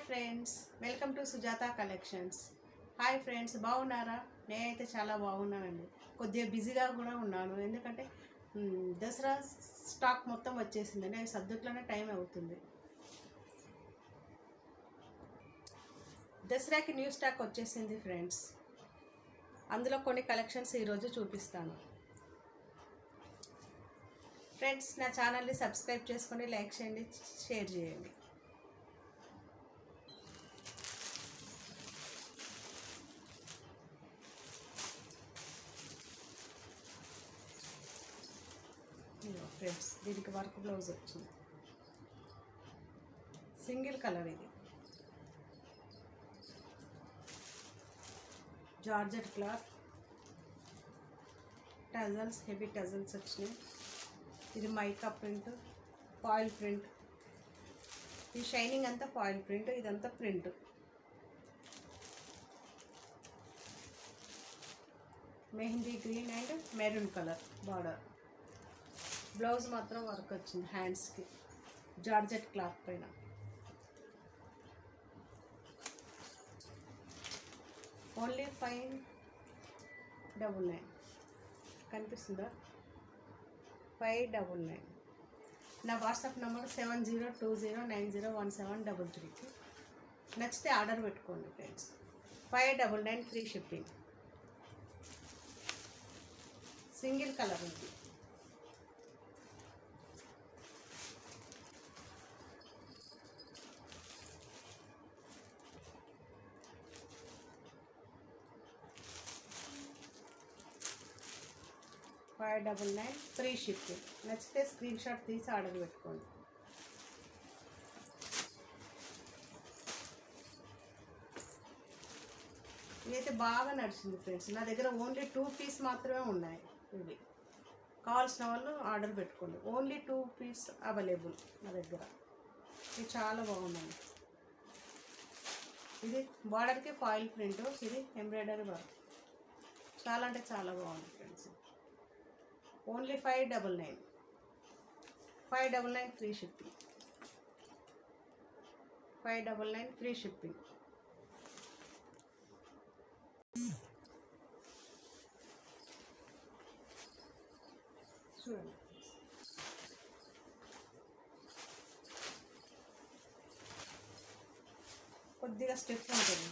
Friends, welcome to Sujatha collections. Hi friends, బాగున్నారా? నేనైతే చాలా బాగున్నానండి. కొద్దిగా బిజీగా కూడా ఉన్నాను, ఎందుకంటే దసరా స్టాక్ మొత్తం వచ్చేసిందండి. అవి సర్దుట్లోనే టైం అవుతుంది. దసరాకి న్యూ స్టాక్ వచ్చేసింది ఫ్రెండ్స్. అందులో కొన్ని కలెక్షన్స్ ఈరోజు చూపిస్తాను. ఫ్రెండ్స్, నా ఛానల్ని సబ్స్క్రైబ్ చేసుకొని లైక్ చేయండి, షేర్ చేయండి. ఫ్రెండ్స్, దీనికి వర్క్ బ్లౌజ్ వచ్చింది. సింగిల్ కలర్ ఇది. Georgette cloth, tassels, heavy tassels వచ్చినాయి. ఇది మైకా ప్రింట్, ఫాయిల్ ప్రింట్. ఈ షైనింగ్ అంతా ఫాయిల్ ప్రింట్, ఇదంతా print. Mehndi green and maroon colour border. Blouse మాత్రం వర్క్ వచ్చింది హ్యాండ్స్కి, జార్జెట్ క్లాత్ పైన. ఓన్లీ 599 కనిపిస్తుందా? 599. నా వాట్సాప్ నెంబర్ 7020901733కి. నచ్చితే ఆర్డర్ పెట్టుకోండి friends. 599 free shipping. Single colour ఉంది. $599 ఫ్రీ షిప్పింగ్. నచ్చితే స్క్రీన్ షాట్ తీసి ఆర్డర్ పెట్టుకోండి. ఇదైతే బాగా నడిచింది ఫ్రెండ్స్. నా దగ్గర ఓన్లీ 2 పీస్ మాత్రమే ఉన్నాయి. ఇవి కావాల్సిన వాళ్ళు ఆర్డర్ పెట్టుకోండి. ఓన్లీ 2 పీస్ అవైలబుల్ నా దగ్గర. ఇది చాలా బాగుందండి. ఇది బార్డర్కి ఫాయిల్ ప్రింట్, ఇది ఎంబ్రాయిడరీ వర్క్. చాలా అంటే చాలా బాగుంది friends. Only 599. 599 free shipping. 599 free shipping. చూడండి, కొద్దిగా స్టెప్ ఉంటుంది.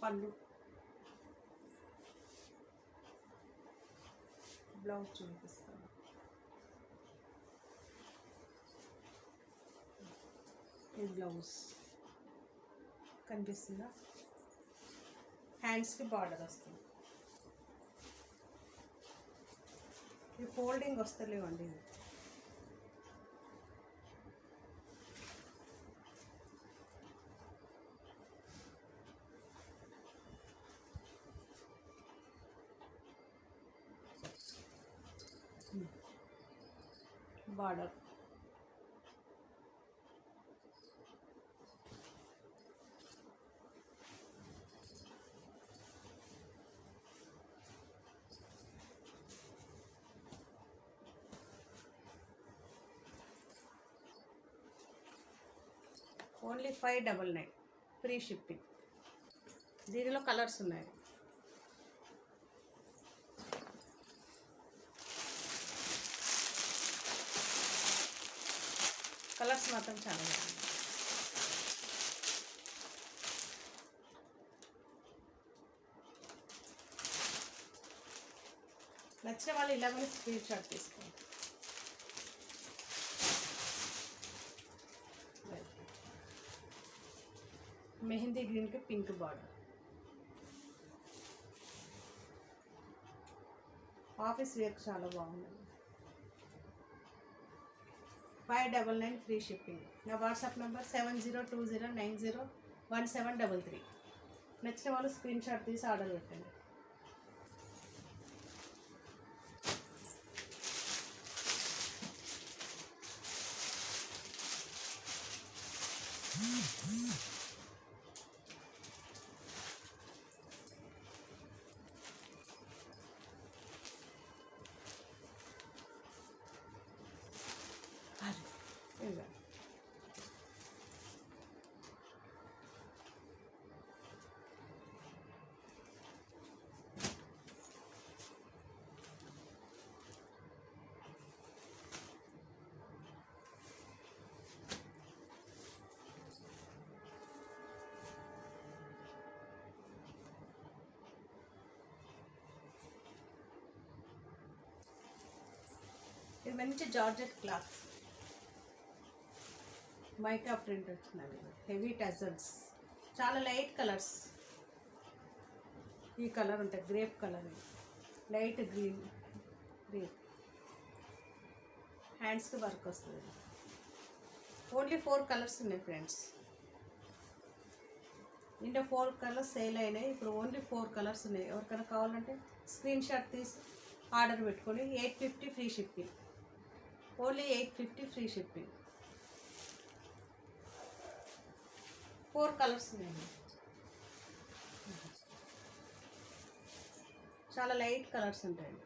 పళ్ళు, బ్లౌజ్ చూపిస్తాను. ఇది బ్లౌజ్ కనిపిస్తుందా? హ్యాండ్స్కి బార్డర్ వస్తుంది. ఇది ఫోల్డింగ్ వస్తలేవండి. ఇది బార్డర్. Only 599 free shipping. దీనిలో కలర్స్ ఉన్నాయి. కలర్స్ మాత్రం చాలా బాగుంది. నచ్చిన వాళ్ళు ఇలాగనే స్క్రీన్ షాట్ తీసుకోండి. మెహందీ గ్రీన్కి పింక్ బార్డర్. ఆఫీస్ వేర్ చాలా బాగుంది. 599 ఫ్రీ షిప్పింగ్. నా వాట్సాప్ నెంబర్ 7020901733. నచ్చిన వాళ్ళు స్క్రీన్ షాట్ తీసి ఆర్డర్ పెట్టండి. మంచి జార్జెట్ క్లాత్, మైకా ప్రింట్ వచ్చిందండి, హెవీ టజల్స్, చాలా లైట్ కలర్స్. ఈ కలర్ ఉంటుంది, గ్రేప్ కలర్, లైట్ గ్రీన్, హ్యాండ్స్కి వర్క్ వస్తుంది. ఓన్లీ 4 కలర్స్ ఉన్నాయి ఫ్రెండ్స్. ఇంకా 4 కలర్స్ సేల్ అయినాయి, ఇప్పుడు ఓన్లీ 4 కలర్స్ ఉన్నాయి. ఎవరికైనా కావాలంటే స్క్రీన్ షాట్ తీసి ఆర్డర్ పెట్టుకొని 850 free shipping, only 850 free shipping. 4 colours ఉన్నాయి, చాలా లైట్ కలర్స్ ఉంటాయండి.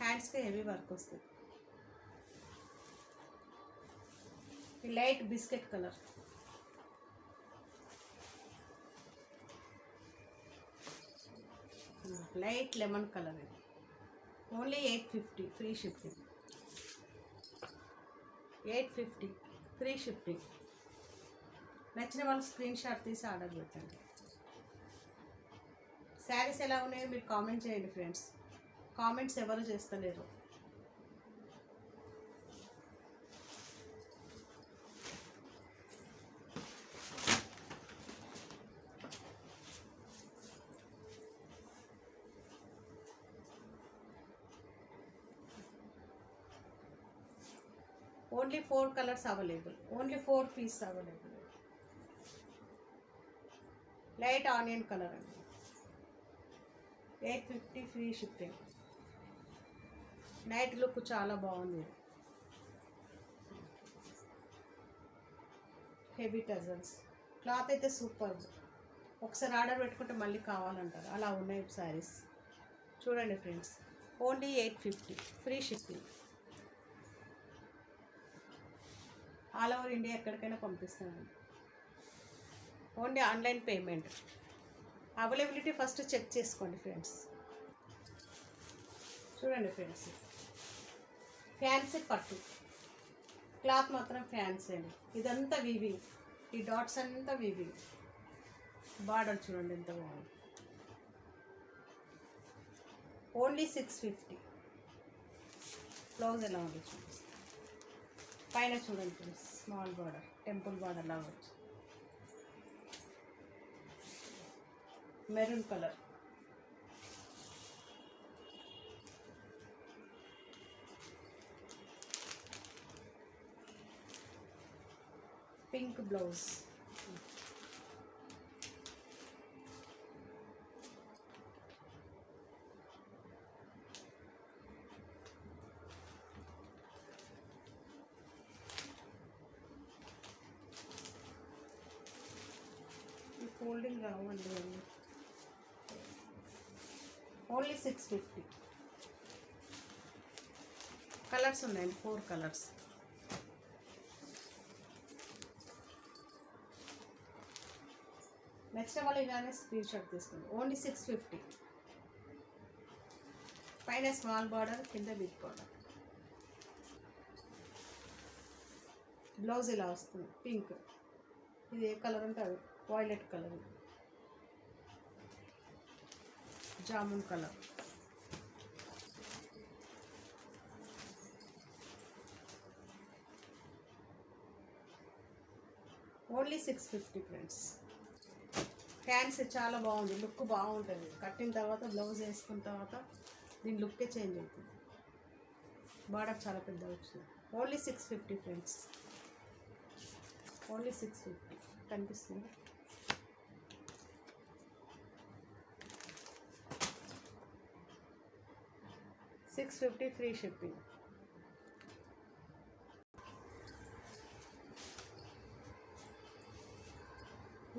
హ్యాండ్స్కి హెవీ వర్క్ వస్తుంది. ఈ light biscuit colour, light lemon colour, ఇది only 850 free shipping, 850 free shipping. నచ్చిన వాళ్ళు స్క్రీన్ షాట్ తీసి ఆర్డర్ పెట్టండి. శారీస్ ఎలా ఉన్నాయో మీరు కామెంట్ చేయండి ఫ్రెండ్స్, కామెంట్స్ ఎవరు చేస్తలేరు. Only 4 colours available, only 4 piece available. Light onion colour అండి, 850 ఫ్రీ షిప్పింగ్. నైట్ లుక్ చాలా బాగుంది, హెవీ టజల్స్, క్లాత్ అయితే సూపర్. ఒకసారి ఆర్డర్ పెట్టుకుంటే మళ్ళీ కావాలంటారు, అలా ఉన్నాయి శారీస్. చూడండి friends, only 850 free shipping. All over India ఎక్కడికైనా పంపిస్తానండి. Only online payment. Availability first check చేసుకోండి ఫ్రెండ్స్. చూడండి ఫ్రెండ్స్, ఫ్యాన్సీ పట్టు క్లాత్ మాత్రం ఫ్యాన్సీ అండి. ఇదంతా వీవింగ్, ఈ డాట్స్ అంతా వీవింగ్. బార్డర్ చూడండి ఎంత బాగుంది, ఓన్లీ 650. బ్లౌజ్ ఎలా ఉంది చూడండి, పైన చూడండి friends, small border, temple border లాగా వచ్చి, మెరూన్ కలర్, పింక్ బ్లౌజ్, ఈ ఫోల్డింగ్ రావండి అన్నీ. ఓన్లీ 650. కలర్స్ ఉన్నాయండి, 4 కలర్స్. నెక్స్ట్ వాళ్ళు ఇలానే స్క్రీన్ షాట్ తీసుకోండి. ఓన్లీ 650. పైన స్మాల్ బార్డర్, కింద బిగ్ బార్డర్. బ్లౌజ్ ఇలా వస్తుంది, పింక్. ఇది ఏ కలర్ అంటే అది violet colour, jamun colour. Only 650 friends. Fans చాలా బాగుంది, లుక్ బాగుంటుంది. కట్టిన తర్వాత బ్లౌజ్ వేసుకున్న తర్వాత దీని లుక్కే చేంజ్ అవుతుంది. బార్డర్ చాలా పెద్ద వచ్చింది. Only 650 friends, only 650. కనిపిస్తుంది. $650 ఫ్రీ షిప్పింగ్.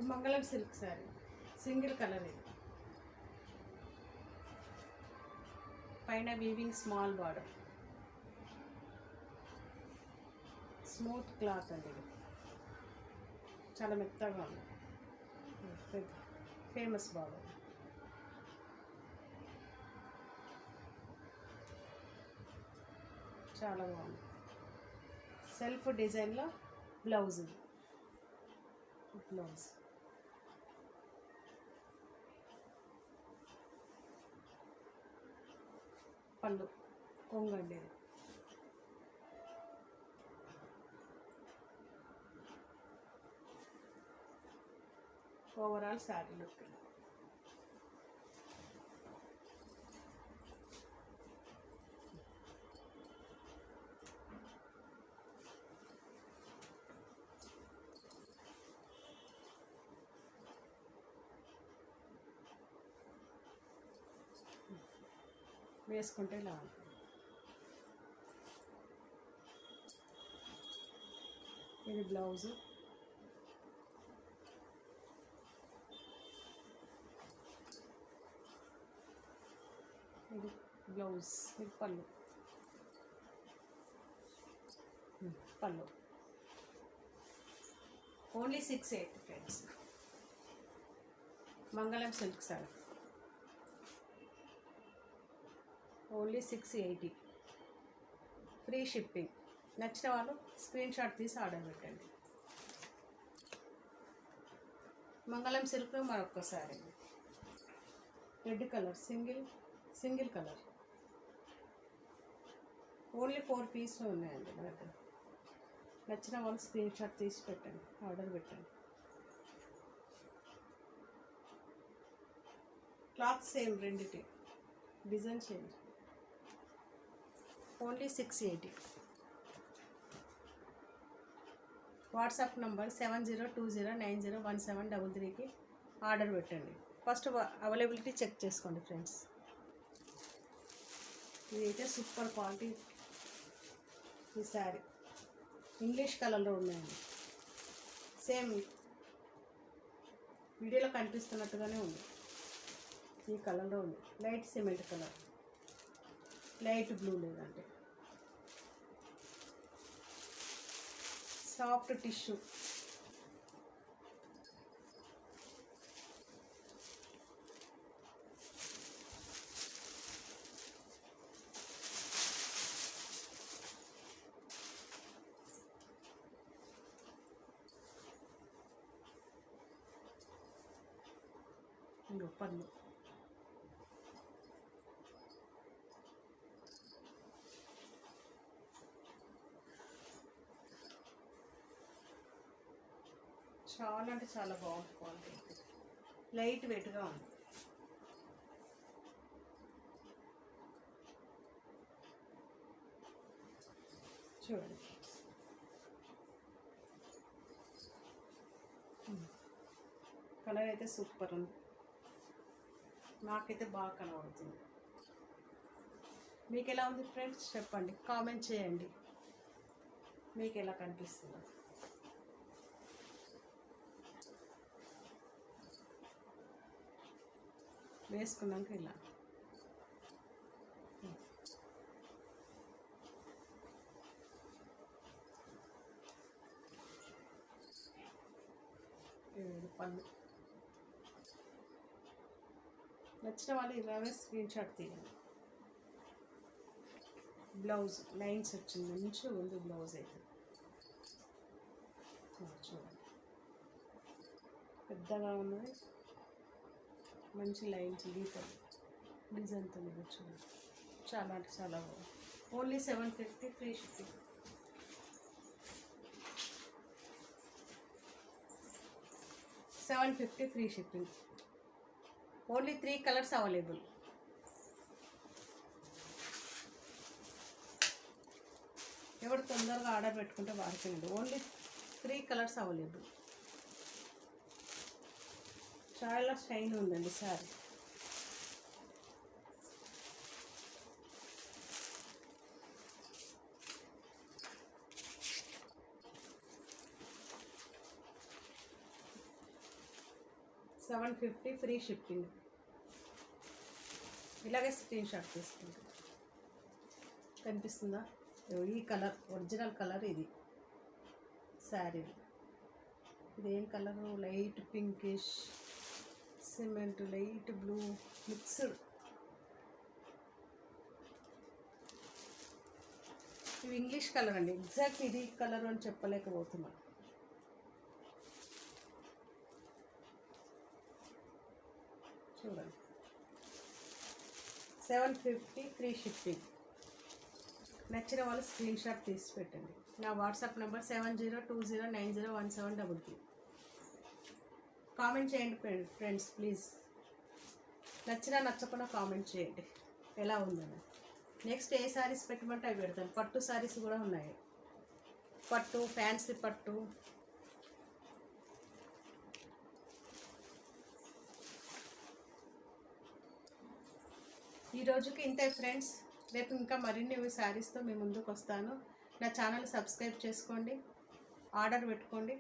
మంగళం సిల్క్ శారీ, సింగిల్ కలర్. ఇది పైన weaving, small border, smooth cloth అండి. ఇది చాలా మెత్తగా ఉంది, ఫేమస్ బార్డర్. చాలా బాగుంది. సెల్ఫ్ డిజైన్లో బ్లౌజ్, బ్లౌజ్ పళ్ళు, కొంగండి ఇది. ఓవరాల్ శారీ లుక్ వేసుకుంటే ఇలా ఉంటుంది. ఇది బ్లౌజు, ఇది బ్లౌజ్, ఇది పళ్ళు. పళ్ళు ఓన్లీ 680 ఫ్రెండ్స్. మంగళం silk sorry only 680, free shipping. నచ్చిన వాళ్ళు స్క్రీన్ షాట్ తీసి ఆర్డర్ పెట్టండి. మంగళం సిల్క్ మరొక్కసారి red colour, single colour, only 4 పీస్లు ఉన్నాయండి మన దగ్గర. నచ్చిన వాళ్ళు స్క్రీన్ షాట్ తీసి పెట్టండి, ఆర్డర్ పెట్టండి. క్లాత్ సేమ్ రెండిటి, design change. Only 680. WhatsApp number 7020901733కి ఆర్డర్ పెట్టండి. ఫస్ట్ అవైలబిలిటీ చెక్ చేసుకోండి ఫ్రెండ్స్. ఇదైతే సూపర్ క్వాలిటీ. ఈ శారీ ఇంగ్లీష్ కలర్లో ఉన్నాయండి. సేమ్ వీడియోలో కనిపిస్తున్నట్టుగానే ఉంది. ఈ కలర్లో ఉంది, light cement colour, light blue లేదంటే సాఫ్ట్ టిష్యూ. ఇంకో పళ్ళు, చాలా అంటే చాలా బాగుంది క్వాలిటీ. లైట్ వెయిట్గా ఉంది. చూడండి కలర్ అయితే సూపర్ ఉంది. నాకైతే బాగా కనబడుతుంది. మీకు ఎలా ఉంది ఫ్రెండ్స్ చెప్పండి, కామెంట్ చేయండి. మీకు ఎలా కనిపిస్తుందో. వేసుకున్నాక ఇలా పళ్ళు. నచ్చిన వాళ్ళు ఇలాగే స్క్రీన్ షాట్ తీయండి. బ్లౌజ్ లైన్స్ వచ్చింది, మంచిగా ఉంది బ్లౌజ్ అయితే. చూడండి పెద్దగా ఉన్నది, మంచి లైన్స్ గీతలు డిజైన్తో చూడండి. చాలా అంటే చాలా బాగుంది. Only 750, free shipping. 750 free shipping. Only 3 colours available. ఎవరు తొందరగా ఆర్డర్ పెట్టుకుంటే వాడుతుంది. Only 3 colours available. చాలా షైన్ ఉందండి సారీ. $750 free shipping. ఇలాగే స్క్రీన్ షాట్ తీసుకుంటాం. కనిపిస్తుందా? ఈ కలర్ ఒరిజినల్ కలర్ ఇది శారీ. ఇదేం colour? Light pinkish cement, light blue mixed. ఇవి ఇంగ్లీష్ కలర్ అండి. ఎగ్జాక్ట్ ఇది కలర్ అని చెప్పలేకపోతున్నా. చూడండి 750 ఫ్రీ షిప్పింగ్. నచ్చిన వాళ్ళు స్క్రీన్ షాట్ తీసి పెట్టండి. నా వాట్సాప్ నెంబర్ 7020901733. కామెంట్ చేయండి ఫ్రెండ్స్ ప్లీజ్. నచ్చినా నచ్చకుండా కామెంట్ చేయండి ఎలా ఉందని. నెక్స్ట్ ఏ శారీస్ పెట్టమంటే అవి పెడతాను. పట్టు శారీస్ కూడా ఉన్నాయి, పట్టు, ఫ్యాన్సీ పట్టు. ఈ రోజుకి ఇంతే ఫ్రెండ్స్. రేపు ఇంకా మరిన్ని శారీస్తో మీ ముందుకు వస్తాను. నా ఛానల్ సబ్స్క్రైబ్ చేసుకోండి, ఆర్డర్ పెట్టుకోండి.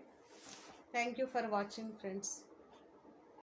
Thank you for watching friends.